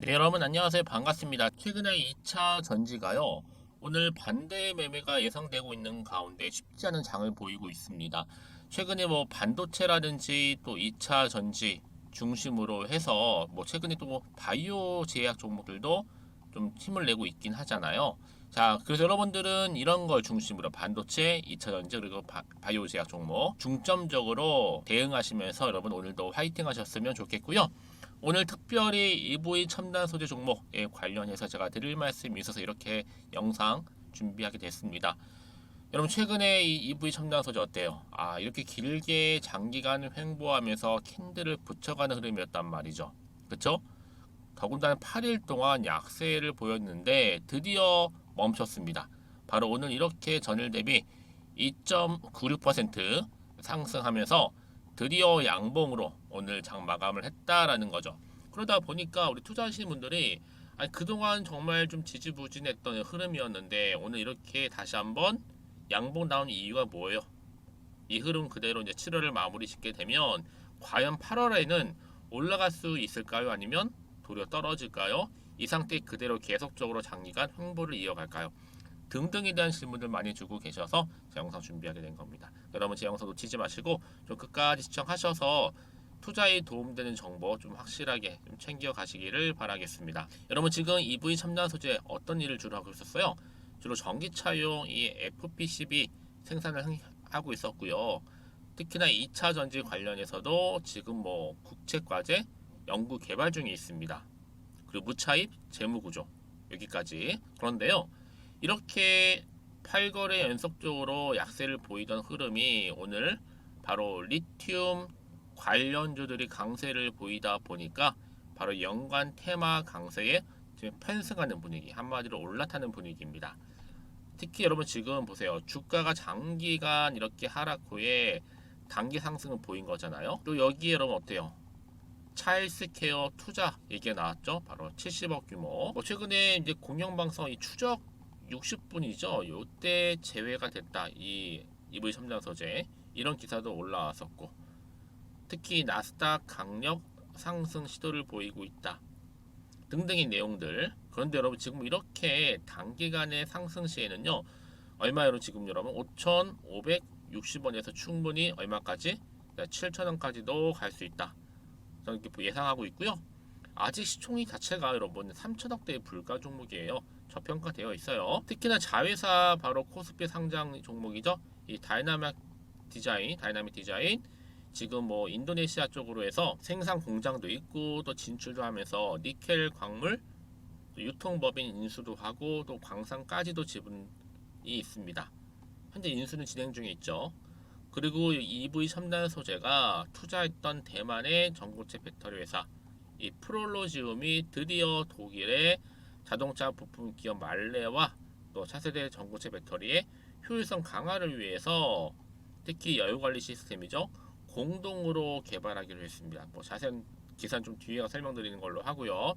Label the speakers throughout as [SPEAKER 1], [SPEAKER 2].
[SPEAKER 1] 네, 여러분 안녕하세요. 반갑습니다. 최근에 2차 전지가요. 오늘 반대 매매가 예상되고 있는 가운데 쉽지 않은 장을 보이고 있습니다. 최근에 뭐 반도체라든지 또 2차 전지 중심으로 해서 뭐 최근에 또 바이오 제약 종목들도 좀 힘을 내고 있긴 하잖아요. 자, 그래서 여러분들은 이런 걸 중심으로 반도체, 2차 전지 그리고 바이오 제약 종목 중점적으로 대응하시면서 여러분 오늘도 화이팅 하셨으면 좋겠고요. 오늘 특별히 EV 첨단 소재 종목에 관련해서 제가 드릴 말씀이 있어서 이렇게 영상 준비하게 됐습니다. 여러분 최근에 이 EV 첨단 소재 어때요? 이렇게 길게 장기간 횡보하면서 캔들을 붙여가는 흐름이었단 말이죠. 그쵸? 더군다나 8일 동안 약세를 보였는데 드디어 멈췄습니다. 바로 오늘 이렇게 전일 대비 2.96% 상승하면서 드디어 양봉으로 오늘 장 마감을 했다라는 거죠. 그러다 보니까 우리 투자하시는 분들이 그동안 정말 좀 지지부진했던 흐름이었는데 오늘 이렇게 다시 한번 양봉 나온 이유가 뭐예요? 이 흐름 그대로 이제 7월을 마무리 짓게 되면 과연 8월에는 올라갈 수 있을까요? 아니면 도리어 떨어질까요? 이 상태 그대로 계속적으로 장기간 횡보를 이어갈까요? 등등에 대한 질문들 많이 주고 계셔서 제 영상 준비하게 된 겁니다. 여러분 제 영상 놓치지 마시고 좀 끝까지 시청하셔서 투자에 도움되는 정보 좀 확실하게 좀 챙겨 가시기를 바라겠습니다. 여러분 지금 EV 첨단 소재 어떤 일을 주로 하고 있었어요? 주로 전기차용 이 FPCB 생산을 하고 있었고요. 특히나 2차 전지 관련해서도 지금 뭐 국책 과제 연구 개발 중에 있습니다. 그리고 무차입 재무구조 여기까지. 그런데요. 이렇게 8거래 연속적으로 약세를 보이던 흐름이 오늘 바로 리튬 관련주들이 강세를 보이다 보니까 바로 연관 테마 강세에 지금 편승하는 분위기, 한마디로 올라타는 분위기입니다. 특히 여러분 지금 보세요. 주가가 장기간 이렇게 하락 후에 단기 상승을 보인 거잖아요. 또 여기에 여러분 어때요? 차일스케어 투자 얘기가 나왔죠. 바로 70억 규모. 뭐 최근에 이제 공영방송 이 추적 60분이죠. 요때 제외가 됐다. 이 EV 첨단 소재 이런 기사도 올라왔었고, 특히 나스닥 강력 상승 시도를 보이고 있다. 등등의 내용들. 그런데 여러분 지금 이렇게 단기간의 상승 시에는요. 얼마로 지금 여러분 5,560원에서 충분히 얼마까지 7,000원까지도 갈 수 있다. 저는 이렇게 예상하고 있고요. 아직 시총이 자체가 여러분 3천억대의 불가 종목이에요. 저평가되어 있어요. 특히나 자회사 바로 코스피 상장 종목이죠. 이 다이나믹 디자인 지금 뭐 인도네시아 쪽으로 해서 생산 공장도 있고 또 진출도 하면서 니켈 광물 유통법인 인수도 하고 또 광산까지도 지분이 있습니다. 현재 인수는 진행 중에 있죠. 그리고 EV 첨단 소재가 투자했던 대만의 전고체 배터리 회사 이 프롤로지움이 드디어 독일의 자동차 부품 기업 말레와 또 차세대 전고체 배터리의 효율성 강화를 위해서 특히 여유관리 시스템이죠. 공동으로 개발하기로 했습니다. 뭐 자세한 기사는 좀 뒤에 설명드리는 걸로 하고요.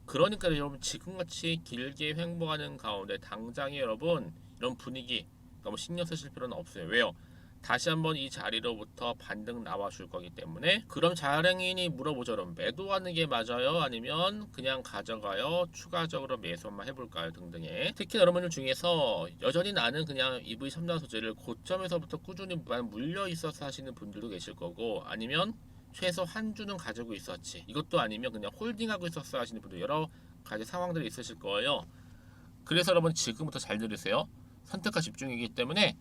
[SPEAKER 1] 그러니까 여러분 지금같이 길게 횡보하는 가운데 당장에 여러분 이런 분위기 너무 신경 쓰실 필요는 없어요. 왜요? 다시 한번 이 자리로부터 반등 나와 줄 거기 때문에 그럼 자랭인이 물어보죠. 그럼 매도하는 게 맞아요? 아니면 그냥 가져가요? 추가적으로 매수만 해볼까요? 등등의 특히 여러분들 중에서 여전히 나는 그냥 EV 첨단 소재를 고점에서부터 꾸준히 물려 있어서 하시는 분들도 계실 거고 아니면 최소 한 주는 가지고 있었지 이것도 아니면 그냥 홀딩하고 있었어 하시는 분들 여러 가지 상황들이 있으실 거예요. 그래서 여러분 지금부터 잘 들으세요. 선택과 집중이기 때문에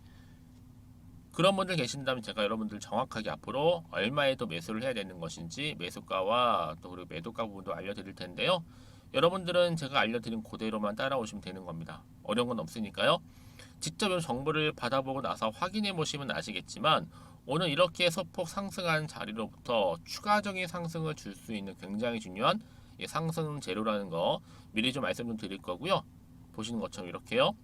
[SPEAKER 1] 그런 분들 계신다면 제가 여러분들 정확하게 앞으로 얼마에 더 매수를 해야 되는 것인지 매수가와 또 그리고 매도가 부분도 알려드릴 텐데요. 여러분들은 제가 알려드린 그대로만 따라오시면 되는 겁니다. 어려운 건 없으니까요. 직접 정보를 받아보고 나서 확인해 보시면 아시겠지만 오늘 이렇게 소폭 상승한 자리로부터 추가적인 상승을 줄 수 있는 굉장히 중요한 상승 재료라는 거 미리 좀 말씀 좀 드릴 거고요. 보시는 것처럼 이렇게요.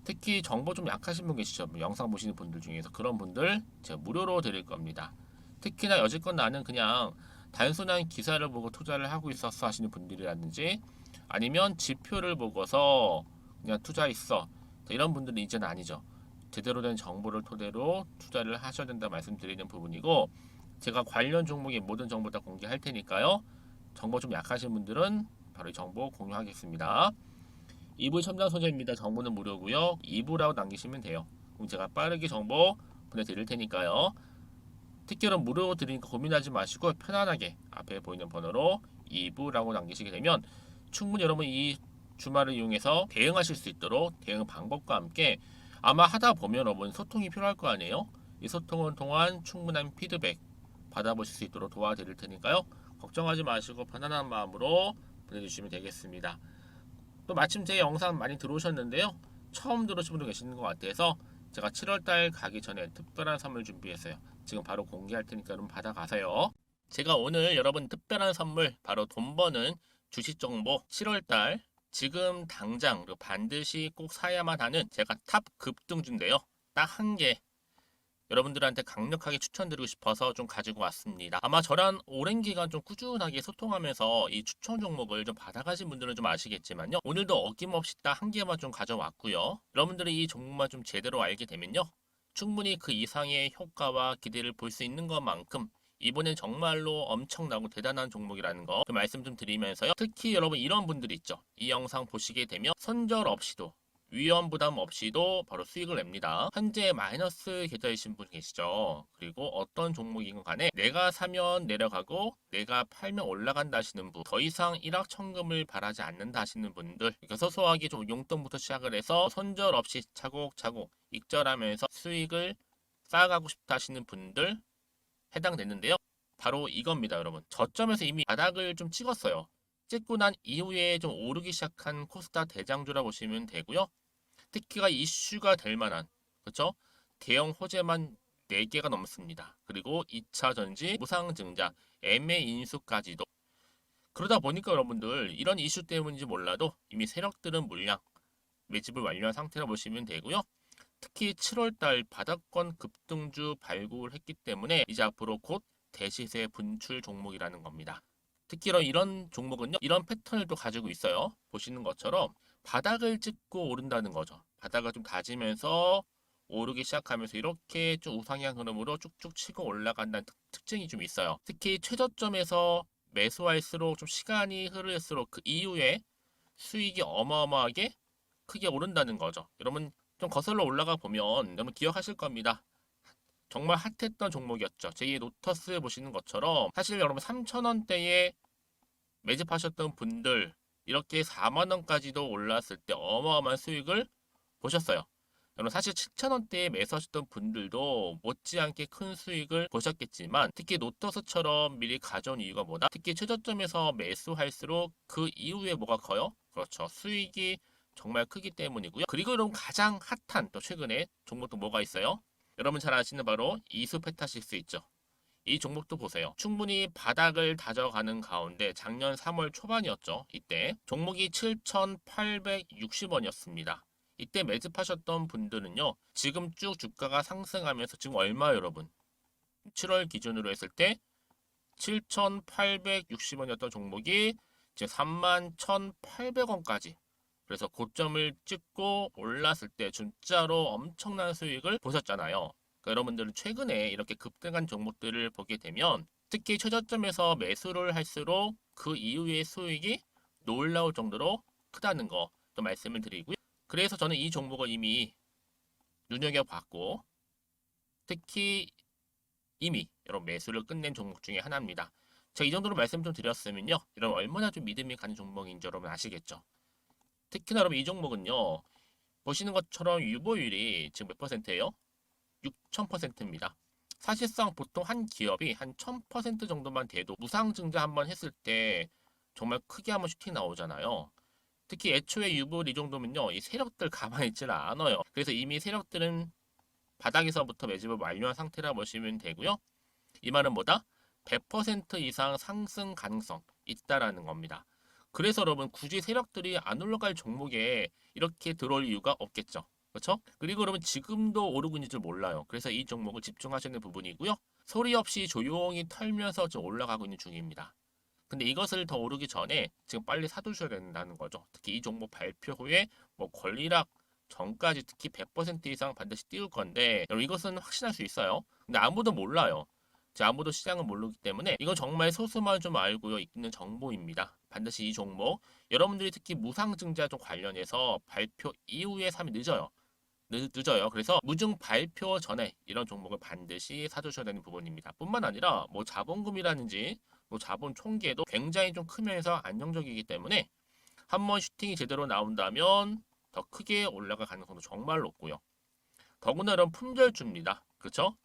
[SPEAKER 1] 특히 정보 좀 약하신 분 계시죠? 영상 보시는 분들 중에서 그런 분들 제가 무료로 드릴 겁니다. 특히나 여지껏 나는 그냥 단순한 기사를 보고 투자를 하고 있었어 하시는 분들이라든지 아니면 지표를 보고서 그냥 투자했어 이런 분들은 이제는 아니죠. 제대로 된 정보를 토대로 투자를 하셔야 된다 말씀드리는 부분이고 제가 관련 종목의 모든 정보 다 공개할 테니까요. 정보 좀 약하신 분들은 바로 이 정보 공유하겠습니다. 2부 첨단 소재입니다. 정보는 무료고요. 2부라고 남기시면 돼요. 그럼 제가 빠르게 정보 보내드릴 테니까요. 특별은 무료로 드리니까 고민하지 마시고 편안하게 앞에 보이는 번호로 2부라고 남기시게 되면 충분히 여러분 이 주말을 이용해서 대응하실 수 있도록 대응 방법과 함께 아마 하다 보면 여러분 소통이 필요할 거 아니에요. 이 소통을 통한 충분한 피드백 받아보실 수 있도록 도와드릴 테니까요. 걱정하지 마시고 편안한 마음으로 보내주시면 되겠습니다. 또 마침 제 영상 많이 들어오셨는데요. 처음 들으신 분도 계시는 것 같아서 제가 7월달 가기 전에 특별한 선물 준비했어요. 지금 바로 공개할 테니까 여러분 받아가세요. 제가 오늘 여러분 특별한 선물 바로 돈 버는 주식 정보 7월달 지금 당장 그리고 반드시 꼭 사야만 하는 제가 탑 급등주인데요. 딱 한 개 여러분들한테 강력하게 추천드리고 싶어서 좀 가지고 왔습니다. 아마 저랑 오랜 기간 좀 꾸준하게 소통하면서 이 추천 종목을 좀 받아가신 분들은 좀 아시겠지만요. 오늘도 어김없이 딱 한 개만 좀 가져왔고요. 여러분들이 이 종목만 좀 제대로 알게 되면요. 충분히 그 이상의 효과와 기대를 볼 수 있는 것만큼 이번엔 정말로 엄청나고 대단한 종목이라는 거 말씀 좀 드리면서요. 특히 여러분 이런 분들이 있죠. 이 영상 보시게 되면 손절 없이도 위험 부담 없이도 바로 수익을 냅니다. 현재 마이너스 계좌이신 분 계시죠? 그리고 어떤 종목이건 간에 내가 사면 내려가고 내가 팔면 올라간다 하시는 분, 더 이상 일확천금을 바라지 않는다 하시는 분들, 그러니까 소소하게 좀 용돈부터 시작을 해서 손절 없이 차곡차곡 익절하면서 수익을 쌓아가고 싶다 하시는 분들 해당되는데요. 바로 이겁니다, 여러분. 저점에서 이미 바닥을 좀 찍었어요. 찍고 난 이후에 좀 오르기 시작한 코스닥 대장주라 보시면 되고요. 특히가 이슈가 될 만한 그렇죠? 대형 호재만 4개가 넘습니다. 그리고 2차 전지, 무상증자, 애매 인수까지도. 그러다 보니까 여러분들 이런 이슈 때문인지 몰라도 이미 세력들은 물량 매집을 완료한 상태라 보시면 되고요. 특히 7월달 바닥권 급등주 발굴을 했기 때문에 이제 앞으로 곧 대시세 분출 종목이라는 겁니다. 특히 이런 종목은요, 이런 패턴을 또 가지고 있어요. 보시는 것처럼 바닥을 찍고 오른다는 거죠. 바닥을 좀 다지면서 오르기 시작하면서 이렇게 좀 우상향 흐름으로 쭉쭉 치고 올라간다는 특징이 좀 있어요. 특히 최저점에서 매수할수록 좀 시간이 흐를수록 그 이후에 수익이 어마어마하게 크게 오른다는 거죠. 여러분 좀 거슬러 올라가 보면 여러분 기억하실 겁니다. 정말 핫했던 종목이었죠. 제2 노터스 보시는 것처럼 사실 여러분 3,000원대에 매집하셨던 분들 이렇게 4만 원까지도 올랐을 때 어마어마한 수익을 보셨어요. 여러분 사실 7,000원대에 매수하셨던 분들도 못지않게 큰 수익을 보셨겠지만 특히 노터스처럼 미리 가져온 이유가 뭐다? 특히 최저점에서 매수할수록 그 이후에 뭐가 커요? 그렇죠. 수익이 정말 크기 때문이고요. 그리고 여러분 가장 핫한 또 최근에 종목도 뭐가 있어요? 여러분 잘 아시는 바로 이수페타시스 있죠. 이 종목도 보세요. 충분히 바닥을 다져가는 가운데 작년 3월 초반이었죠. 이때 종목이 7,860원이었습니다. 이때 매집하셨던 분들은요. 지금 쭉 주가가 상승하면서 지금 얼마 여러분? 7월 기준으로 했을 때 7,860원이었던 종목이 이제 31,800원까지 그래서 고점을 찍고 올랐을 때 진짜로 엄청난 수익을 보셨잖아요. 그러니까 여러분들은 최근에 이렇게 급등한 종목들을 보게 되면 특히 최저점에서 매수를 할수록 그 이후의 수익이 놀라울 정도로 크다는 거 또 말씀을 드리고요. 그래서 저는 이 종목을 이미 눈여겨봤고 특히 이미 여러분 매수를 끝낸 종목 중에 하나입니다. 제가 이 정도로 말씀 좀 드렸으면요. 여러분 얼마나 좀 믿음이 가는 종목인지 여러분 아시겠죠? 특히나 여러분 이 종목은요. 보시는 것처럼 유보율이 지금 몇 퍼센트예요? 6,000%입니다. 사실상 보통 한 기업이 한 1,000% 정도만 돼도 무상증자 한번 했을 때 정말 크게 한번 슈팅 나오잖아요. 특히 애초에 유보율 이 정도면요. 이 세력들 가만히 있지는 않아요. 그래서 이미 세력들은 바닥에서부터 매집을 완료한 상태라 보시면 되고요. 이 말은 뭐다? 100% 이상 상승 가능성 있다라는 겁니다. 그래서 여러분 굳이 세력들이 안 올라갈 종목에 이렇게 들어올 이유가 없겠죠. 그렇죠? 그리고 여러분 지금도 오르고 있는 줄 몰라요. 그래서 이 종목을 집중하시는 부분이고요. 소리 없이 조용히 털면서 좀 올라가고 있는 중입니다. 근데 이것을 더 오르기 전에 지금 빨리 사두셔야 된다는 거죠. 특히 이 종목 발표 후에 뭐 권리락 전까지 특히 100% 이상 반드시 띄울 건데 여러분 이것은 확신할 수 있어요. 근데 아무도 몰라요. 아무도 시장을 모르기 때문에 이건 정말 소수만 좀 알고 있는 정보입니다. 반드시 이 종목 여러분들이 특히 무상증자 쪽 관련해서 발표 이후에 사면 늦어요. 늦어요. 그래서 무증 발표 전에 이런 종목을 반드시 사두셔야 되는 부분입니다. 뿐만 아니라 뭐 자본금이라든지 뭐 자본 총계도 굉장히 좀 크면서 안정적이기 때문에 한번 슈팅이 제대로 나온다면 더 크게 올라갈 가능성도 정말 높고요. 더구나 이런 품절주입니다. 그렇죠?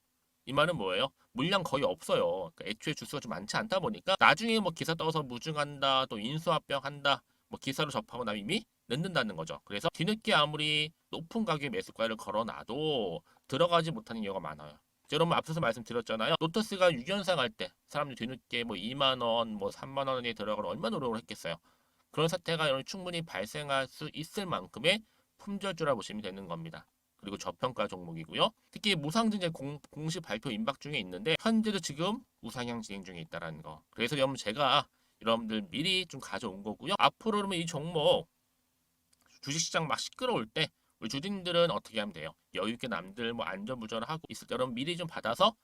[SPEAKER 1] 이 말은 뭐예요? 물량 거의 없어요. 그러니까 애초에 주수가 좀 많지 않다 보니까 나중에 뭐 기사 떠서 무증한다, 또 인수합병한다, 뭐 기사로 접하고 나면 이미 늦는다는 거죠. 그래서 뒤늦게 아무리 높은 가격의 매수가를 걸어놔도 들어가지 못하는 경우가 많아요. 여러분 앞서서 말씀드렸잖아요. 로터스가 6연상 할 때 사람들이 뒤늦게 뭐 2만 원, 뭐 3만 원에 들어가러 얼마나 노력을 했겠어요. 그런 사태가 여러분 충분히 발생할 수 있을 만큼의 품절주라 보시면 되는 겁니다. 그리고 저평가 종목이고요. 특히 무상증자 공식 발표 임박 중에 있는데 현재도 지금 우상향 진행 중에 있다라는 거. 그래서 여러분 제가 여러분들 미리 좀 가져온 거고요. 앞으로 그러면 이 종목 주식시장 막 시끄러울 때 우리 주주님들은 어떻게 하면 돼요? 여유 있게 남들 뭐 안전부전하고 있을 때 여러분 미리 좀 받아서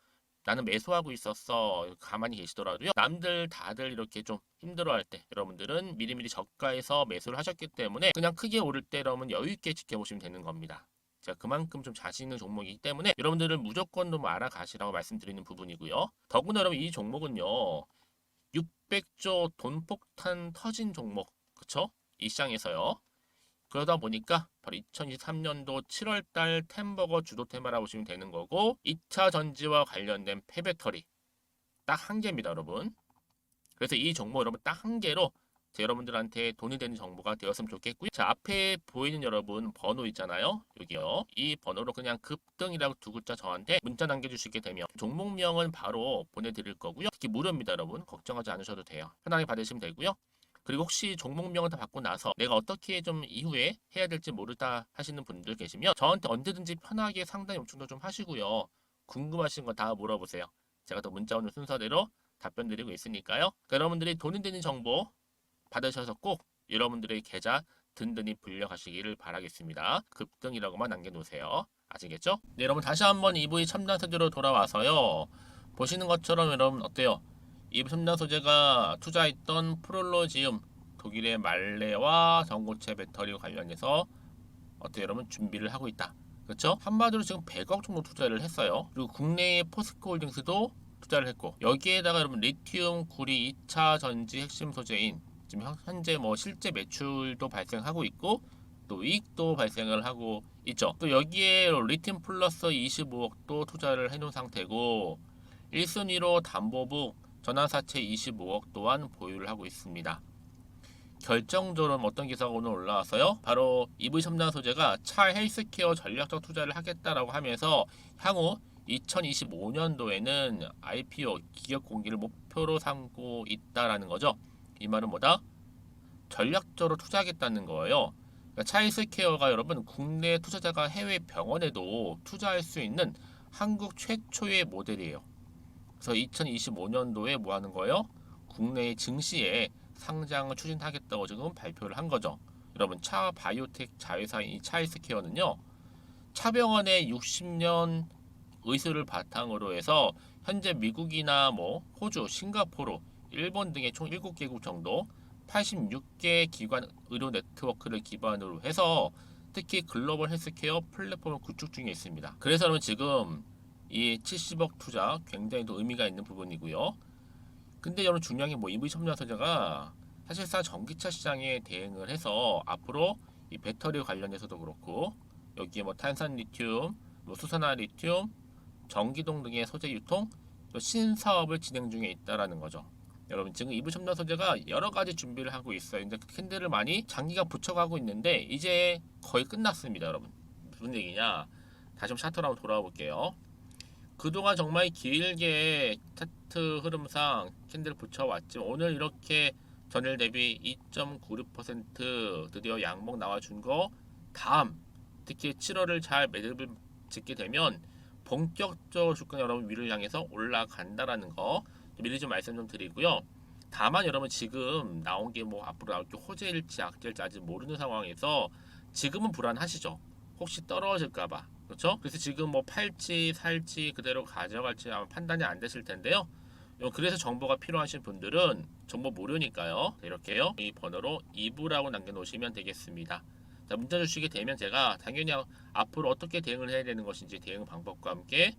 [SPEAKER 1] 나는 매수하고 있었어. 가만히 계시더라도요. 남들 다들 이렇게 좀 힘들어할 때 여러분들은 미리미리 저가에서 매수를 하셨기 때문에 그냥 크게 오를 때 여러분 여유 있게 지켜보시면 되는 겁니다. 제가 그만큼 좀 자신 있는 종목이기 때문에 여러분들은 무조건 좀 알아가시라고 말씀드리는 부분이고요. 더구나 여러분 이 종목은요. 600조 돈폭탄 터진 종목. 그쵸? 이 시장에서요. 그러다 보니까 바로 2023년도 7월달 템버거 주도 테마라고 보시면 되는 거고 2차 전지와 관련된 폐배터리 딱 한 개입니다, 여러분. 그래서 이 정보 여러분 딱 한 개로 여러분들한테 돈이 되는 정보가 되었으면 좋겠고요. 자, 앞에 보이는 여러분 번호 있잖아요. 여기요. 이 번호로 그냥 급등이라고 두 글자 저한테 문자 남겨주시게 되면 종목명은 바로 보내드릴 거고요. 특히 무료입니다, 여러분. 걱정하지 않으셔도 돼요. 편하게 받으시면 되고요. 그리고 혹시 종목명을 다 받고 나서 내가 어떻게 좀 이후에 해야 될지 모르다 하시는 분들 계시면 저한테 언제든지 편하게 상담 요청도 좀 하시고요. 궁금하신 거 다 물어보세요. 제가 또 문자 오는 순서대로 답변 드리고 있으니까요. 그러니까 여러분들이 돈이 되는 정보 받으셔서 꼭 여러분들의 계좌 든든히 불려가시기를 바라겠습니다. 급등이라고만 남겨놓으세요. 아시겠죠? 네, 여러분 다시 한번 EV 첨단 소재로 돌아와서요. 보시는 것처럼 여러분 어때요? EV 첨단 소재가 투자했던 프롤로지움, 독일의 말레와 전고체 배터리 관련해서 어때요? 여러분 준비를 하고 있다. 그렇죠? 한마디로 지금 100억 정도 투자를 했어요. 그리고 국내의 포스코홀딩스도 투자를 했고 여기에다가 여러분 리튬, 구리 2차 전지 핵심 소재인 지금 현재 뭐 실제 매출도 발생하고 있고 또 이익도 발생을 하고 있죠. 또 여기에 리튬 플러스 25억도 투자를 해놓은 상태고 1순위로 담보부 전환사채 25억 또한 보유를 하고 있습니다. 결정적으로 어떤 기사가 오늘 올라왔어요? 바로 EV 첨단 소재가 차 헬스케어 전략적 투자를 하겠다라고 하면서 향후 2025년도에는 IPO 기업 공개를 목표로 삼고 있다라는 거죠. 이 말은 뭐다? 전략적으로 투자하겠다는 거예요. 그러니까 차 헬스케어가 여러분 국내 투자자가 해외 병원에도 투자할 수 있는 한국 최초의 모델이에요. 그래서 2025년도에 뭐 하는 거예요? 국내의 증시에 상장을 추진하겠다고 지금 발표를 한 거죠. 여러분 차 바이오텍 자회사인 이 차헬스케어는요. 차병원의 60년 의술을 바탕으로 해서 현재 미국이나 뭐 호주, 싱가포르, 일본 등의 총 7개국 정도 86개 기관 의료 네트워크를 기반으로 해서 특히 글로벌 헬스케어 플랫폼을 구축 중에 있습니다. 그래서 여러분 지금 이 70억 투자 굉장히 또 의미가 있는 부분이고요. 근데 여러분 중요한 게 뭐 EV 첨단 소재가 사실상 전기차 시장에 대응을 해서 앞으로 이 배터리 관련해서도 그렇고 여기에 뭐 탄산 리튬, 뭐 수산화 리튬, 전기동 등의 소재 유통 또 신사업을 진행 중에 있다라는 거죠. 여러분 지금 EV 첨단 소재가 여러 가지 준비를 하고 있어요. 이제 캔들을 많이 장기간 붙여가고 있는데 이제 거의 끝났습니다, 여러분. 무슨 얘기냐? 다시 좀 차트로 한번 돌아와 볼게요. 그동안 정말 길게 차트 흐름상 캔들 붙여왔지만 오늘 이렇게 전일 대비 2.96% 드디어 양봉 나와준 거 다음 특히 7월을 잘 매듭을 짓게 되면 본격적으로 주가 여러분 위를 향해서 올라간다라는 거 미리 좀 말씀 좀 드리고요. 다만 여러분 지금 나온 게 뭐 앞으로 나올 게 호재일지 악재일지 아직 모르는 상황에서 지금은 불안하시죠. 혹시 떨어질까봐 그렇죠? 그래서 지금 뭐 팔지 살지 그대로 가져갈지 아마 판단이 안 되실 텐데요. 그래서 정보가 필요하신 분들은 정보 무료니까요. 이렇게요. 이 번호로 2부라고 남겨놓으시면 되겠습니다. 자, 문자 주시게 되면 제가 당연히 앞으로 어떻게 대응을 해야 되는 것인지 대응 방법과 함께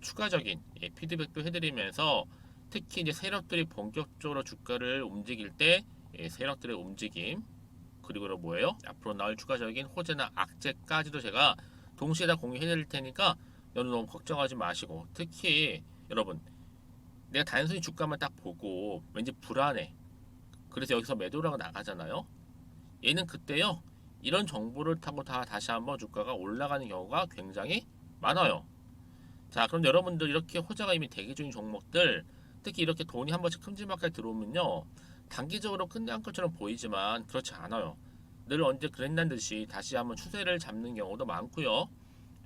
[SPEAKER 1] 추가적인 피드백도 해드리면서 특히 이제 세력들이 본격적으로 주가를 움직일 때 세력들의 움직임 그리고 뭐예요? 앞으로 나올 추가적인 호재나 악재까지도 제가 동시에 다 공유해드릴 테니까 여러분 너무 걱정하지 마시고 특히 여러분 내가 단순히 주가만 딱 보고 왠지 불안해. 그래서 여기서 매도라고 나가잖아요. 얘는 그때요. 이런 정보를 타고 다시 한번 주가가 올라가는 경우가 굉장히 많아요. 자, 그럼 여러분들 이렇게 호재가 이미 대기 중인 종목들 특히 이렇게 돈이 한 번씩 큼지막하게 들어오면요. 단기적으로 끝난 것처럼 보이지만 그렇지 않아요. 늘 언제 그랬난 듯이 다시 한번 추세를 잡는 경우도 많고요.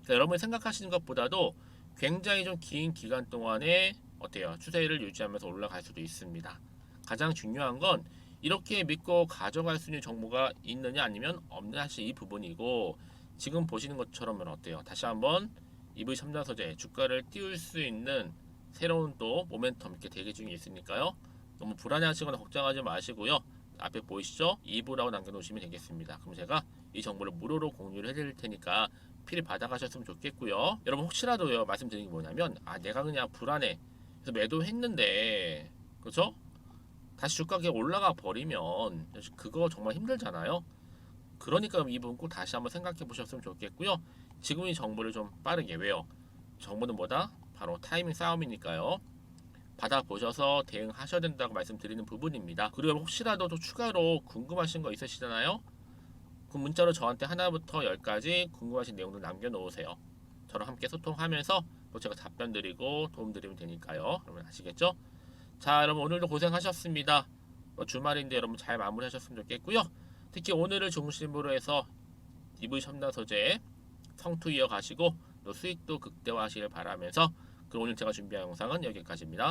[SPEAKER 1] 그러니까 여러분이 생각하시는 것보다도 굉장히 좀 긴 기간 동안에 어때요? 추세를 유지하면서 올라갈 수도 있습니다. 가장 중요한 건 이렇게 믿고 가져갈 수 있는 정보가 있느냐 아니면 없느냐 사실 이 부분이고 지금 보시는 것처럼 어때요? 다시 한번 EV3단 소재 주가를 띄울 수 있는 새로운 또 모멘텀 이렇게 대기 중에 있으니까요. 너무 불안해하시거나 걱정하지 마시고요. 앞에 보이시죠? 2부라고 남겨놓으시면 되겠습니다. 그럼 제가 이 정보를 무료로 공유를 해드릴 테니까 필히 받아가셨으면 좋겠고요. 여러분 혹시라도요 말씀드린 게 뭐냐면 내가 그냥 불안해 그래서 매도했는데 그렇죠? 다시 주가가 올라가 버리면 그거 정말 힘들잖아요. 그러니까 이 부분 꼭 다시 한번 생각해 보셨으면 좋겠고요. 지금 이 정보를 좀 빠르게 왜요? 정보는 뭐다? 바로 타이밍 싸움이니까요. 받아보셔서 대응하셔야 된다고 말씀드리는 부분입니다. 그리고 혹시라도 또 추가로 궁금하신 거 있으시잖아요. 그 문자로 저한테 하나부터 열까지 궁금하신 내용들 남겨놓으세요. 저랑 함께 소통하면서 또 제가 답변 드리고 도움 드리면 되니까요. 여러분 아시겠죠? 자, 여러분 오늘도 고생하셨습니다. 주말인데 여러분 잘 마무리하셨으면 좋겠고요. 특히 오늘을 중심으로 해서 EV 첨단 소재 성투 이어가시고 또 수익도 극대화하시길 바라면서 그럼 오늘 제가 준비한 영상은 여기까지입니다.